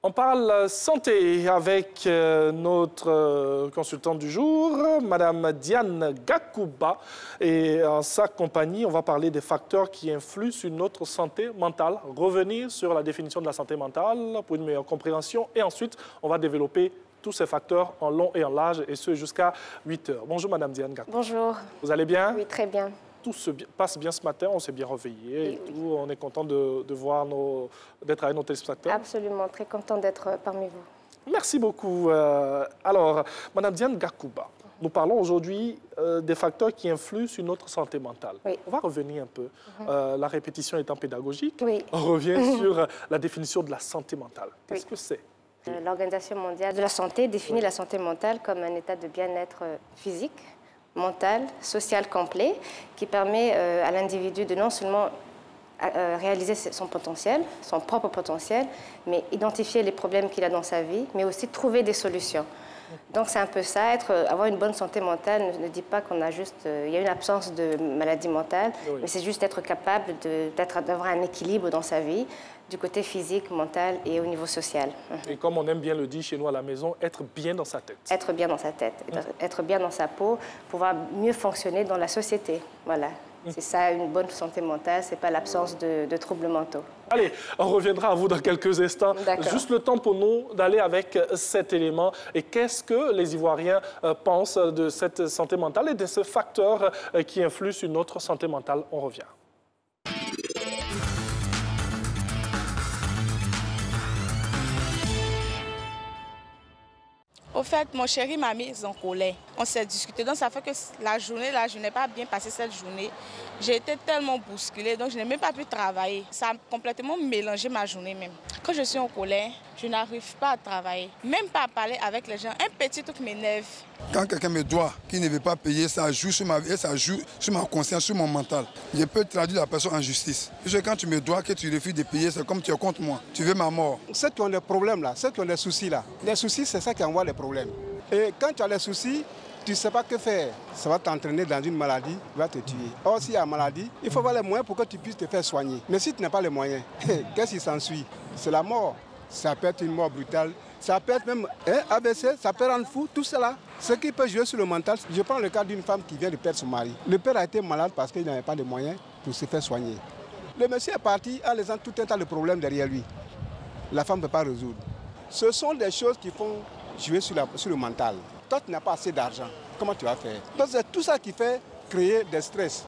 On parle santé avec notre consultante du jour, Madame Diane Gakouba. Et en sa compagnie, on va parler des facteurs qui influent sur notre santé mentale, revenir sur la définition de la santé mentale pour une meilleure compréhension. Et ensuite, on va développer tous ces facteurs en long et en large, et ce jusqu'à 8 heures. Bonjour Madame Diane Gakouba. Bonjour. Vous allez bien? Oui, très bien. Tout se passe bien ce matin, on s'est bien réveillé et tout. Oui. On est content d'être avec nos téléspectateurs. Absolument, très content d'être parmi vous. Merci beaucoup. Alors, Madame Diane Gakouba, nous parlons aujourd'hui des facteurs qui influent sur notre santé mentale. Oui. On va revenir un peu, la répétition étant pédagogique. Oui. On revient sur la définition de la santé mentale. Qu'est-ce que c'est? L'Organisation mondiale de la santé définit la santé mentale comme un état de bien-être physique, mental, social complet, qui permet à l'individu de non seulement réaliser son potentiel, son propre potentiel, mais identifier les problèmes qu'il a dans sa vie, mais aussi trouver des solutions. Donc c'est un peu ça, avoir une bonne santé mentale ne dit pas qu'on a juste, il y a une absence de maladie mentale, oui, mais c'est juste être capable d'avoir un équilibre dans sa vie, du côté physique, mental et au niveau social. Et comme on aime bien le dire chez nous à la maison, être bien dans sa tête. Être bien dans sa tête, être bien dans sa peau, pouvoir mieux fonctionner dans la société. Voilà. C'est ça, une bonne santé mentale, ce n'est pas l'absence de troubles mentaux. Allez, on reviendra à vous dans quelques instants. Juste le temps pour nous d'aller avec cet élément. Et qu'est-ce que les Ivoiriens pensent de cette santé mentale et de ce facteur qui influe sur notre santé mentale? On revient. Au fait, mon chéri m'a mise en colère. On s'est discuté, donc ça fait que la journée, là, je n'ai pas bien passé cette journée. J'ai été tellement bousculée, donc je n'ai même pas pu travailler. Ça a complètement mélangé ma journée même. Quand je suis en colère, je n'arrive pas à travailler, même pas à parler avec les gens. Un petit truc m'énerve. Quand quelqu'un me doit, qui ne veut pas payer, ça joue sur ma vie, ça joue sur ma conscience, sur mon mental. Je peux traduire la personne en justice. Parce que quand tu me dois, que tu refuses de payer, c'est comme tu es contre moi. Tu veux ma mort. Ceux qui ont des problèmes là, ceux qui ont des soucis là, les soucis c'est ça qui envoie les problèmes. Et quand tu as les soucis, tu ne sais pas que faire. Ça va t'entraîner dans une maladie, va te tuer. Or, s'il y a une maladie, il faut avoir les moyens pour que tu puisses te faire soigner. Mais si tu n'as pas les moyens, qu'est-ce qui s'ensuit? C'est la mort. Ça peut être une mort brutale. Ça peut être même un AVC, ça peut rendre fou, tout cela. Ce qui peut jouer sur le mental, je prends le cas d'une femme qui vient de perdre son mari. Le père a été malade parce qu'il n'avait pas de moyens pour se faire soigner. Le monsieur est parti en laissant tout un tas de problèmes derrière lui. La femme ne peut pas résoudre. Ce sont des choses qui font jouer sur le mental. Toi, tu n'as pas assez d'argent. Comment tu vas faire? Donc, c'est tout ça qui fait créer des stress.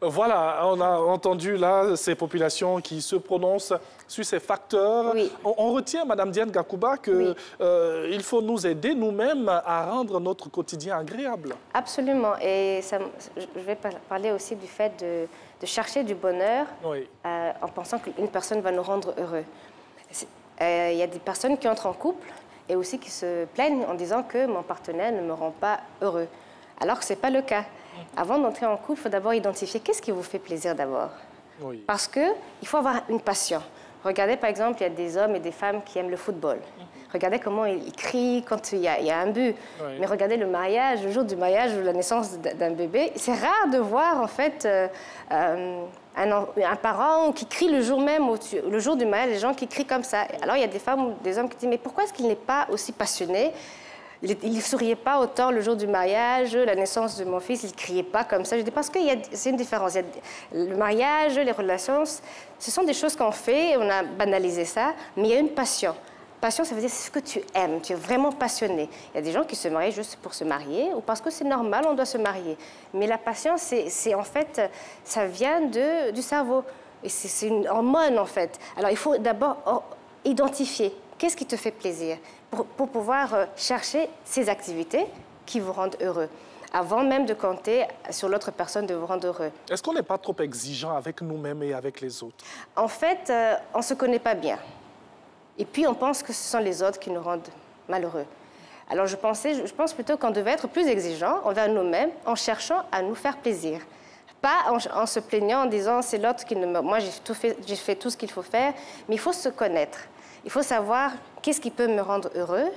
Voilà, on a entendu là ces populations qui se prononcent sur ces facteurs. Oui. On retient, Madame Diane Gakouba, qu'il oui, faut nous aider nous-mêmes à rendre notre quotidien agréable. Absolument. Et ça, je vais parler aussi du fait de chercher du bonheur, oui, en pensant qu'une personne va nous rendre heureux. Il y a des personnes qui entrent en couple et aussi qui se plaignent en disant que mon partenaire ne me rend pas heureux, alors que ce n'est pas le cas. Avant d'entrer en couple, il faut d'abord identifier qu'est-ce qui vous fait plaisir d'abord. Oui. Parce qu'il faut avoir une passion. Regardez, par exemple, il y a des hommes et des femmes qui aiment le football. Regardez comment ils crient quand il y a un but. Oui. Mais regardez le mariage, le jour du mariage ou la naissance d'un bébé. C'est rare de voir, en fait, un parent qui crie le jour même, le jour du mariage, des gens qui crient comme ça. Alors, il y a des femmes ou des hommes qui disent « Mais pourquoi est-ce qu'il n'est pas aussi passionné ? Il ne souriait pas autant le jour du mariage, la naissance de mon fils, il ne criait pas comme ça. » Je dis parce que c'est une différence. Le mariage, les relations, ce sont des choses qu'on fait, on a banalisé ça, mais il y a une passion. Passion, ça veut dire c'est ce que tu aimes, tu es vraiment passionné. Il y a des gens qui se marient juste pour se marier ou parce que c'est normal, on doit se marier. Mais la passion, c'est en fait, ça vient du cerveau. Et c'est une hormone, en fait. Alors, il faut d'abord identifier qu'est-ce qui te fait plaisir pour pouvoir chercher ces activités qui vous rendent heureux, avant même de compter sur l'autre personne de vous rendre heureux. Est-ce qu'on n'est pas trop exigeant avec nous-mêmes et avec les autres? En fait, on ne se connaît pas bien. Et puis, on pense que ce sont les autres qui nous rendent malheureux. Alors, je pense plutôt qu'on devait être plus exigeant envers nous-mêmes en cherchant à nous faire plaisir. Pas en se plaignant, en disant « c'est l'autre qui ne me... Moi, j'ai fait tout ce qu'il faut faire ». Mais il faut se connaître. Il faut savoir qu'est-ce qui peut me rendre heureux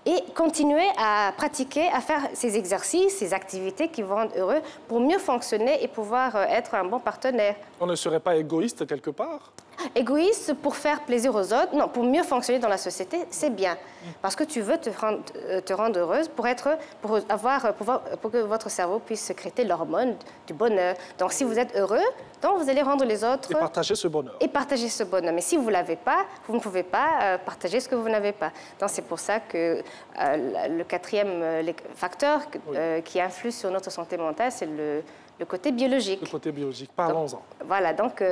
et continuer à pratiquer, à faire ces exercices, ces activités qui vous rendent heureux pour mieux fonctionner et pouvoir être un bon partenaire. On ne serait pas égoïste quelque part? égoïste pour faire plaisir aux autres. Non, pour mieux fonctionner dans la société, c'est bien. Parce que tu veux te rendre heureuse pour que votre cerveau puisse sécréter l'hormone du bonheur. Donc, si vous êtes heureux, donc vous allez rendre les autres... Et partager ce bonheur. Et partager ce bonheur. Mais si vous ne l'avez pas, vous ne pouvez pas partager ce que vous n'avez pas. Donc, c'est pour ça que le quatrième facteur qui influe sur notre santé mentale, c'est le côté biologique. Le côté biologique, parlons-en. Voilà, donc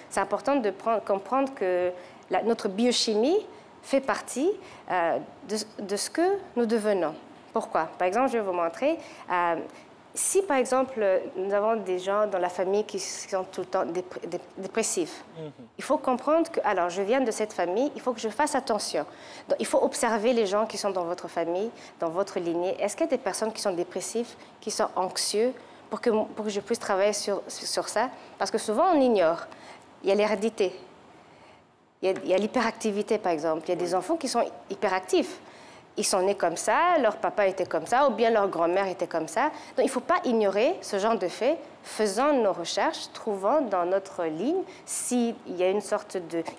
c'est important de comprendre que notre biochimie fait partie de ce que nous devenons. Pourquoi? Par exemple, je vais vous montrer. Si, par exemple, nous avons des gens dans la famille qui sont tout le temps dépressifs, il faut comprendre que, alors, je viens de cette famille, il faut que je fasse attention. Donc, il faut observer les gens qui sont dans votre famille, dans votre lignée. Est-ce qu'il y a des personnes qui sont dépressives, qui sont anxieux, pour que je puisse travailler sur ça? Parce que souvent, on ignore. Il y a l'hérédité. Il y a l'hyperactivité, par exemple. Il y a des enfants qui sont hyperactifs. Ils sont nés comme ça, leur papa était comme ça, ou bien leur grand-mère était comme ça. Donc, il ne faut pas ignorer ce genre de faits. Faisant nos recherches, trouvant dans notre ligne s'il y a il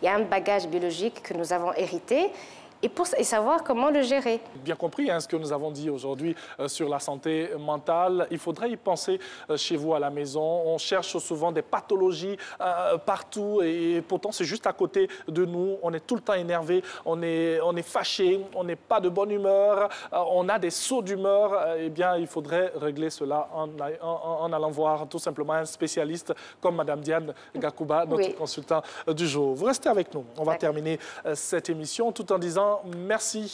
y a un bagage biologique que nous avons hérité, et savoir comment le gérer. Bien compris ce que nous avons dit aujourd'hui sur la santé mentale. Il faudrait y penser chez vous à la maison. On cherche souvent des pathologies partout et pourtant c'est juste à côté de nous. On est tout le temps énervé, on est fâché, on n'est pas de bonne humeur, on a des sauts d'humeur. Eh bien, il faudrait régler cela en allant voir tout simplement un spécialiste comme Mme Diane Gakuba, notre consultant du jour. Vous restez avec nous. On va terminer cette émission tout en disant merci